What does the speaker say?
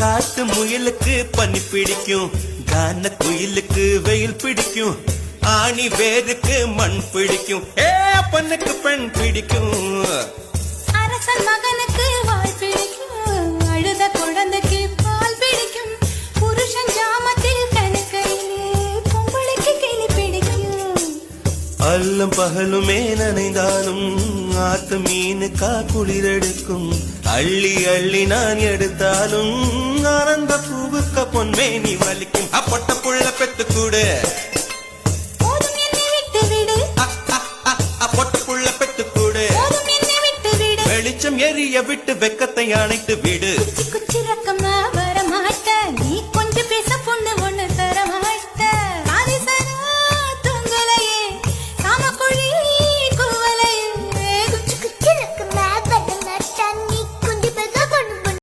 காட்டு முயலுக்கு பனி பிடிக்கும், கான குயிலுக்கு வெயில் பிடிக்கும், ஆணி வேருக்கு மண் பிடிக்கும், அப்பனுக்கு பெண் பிடிக்கும். அரசன் மகனுக்கு வாய் பிடிக்கும், அழுத குழந்தைக்கு பால் பிடிக்கும், புருஷன் ஜாமத்தில் கணக்கையிலே பொம்பளைக்கு கிளி பிடிக்கும். அல்லும் பகலுமே நனைந்தாலும் ஆத்து மீனுக்கா குளிரெடுக்கும், அள்ளி அள்ளி நான் எடுத்தாலும் ஆனந்த பூவுக்க பொன்மேனி வலிக்கும். அப்பட்ட புள்ள பெத்து கூடு, போதும் என்னை விட்டு விடு, பொட்ட புள்ள பெத்து கூடு, போதும் என்னை விட்டு விடு, வெளிச்சம் எரிய விட்டு வெக்கத்தை அணைத்து விடு.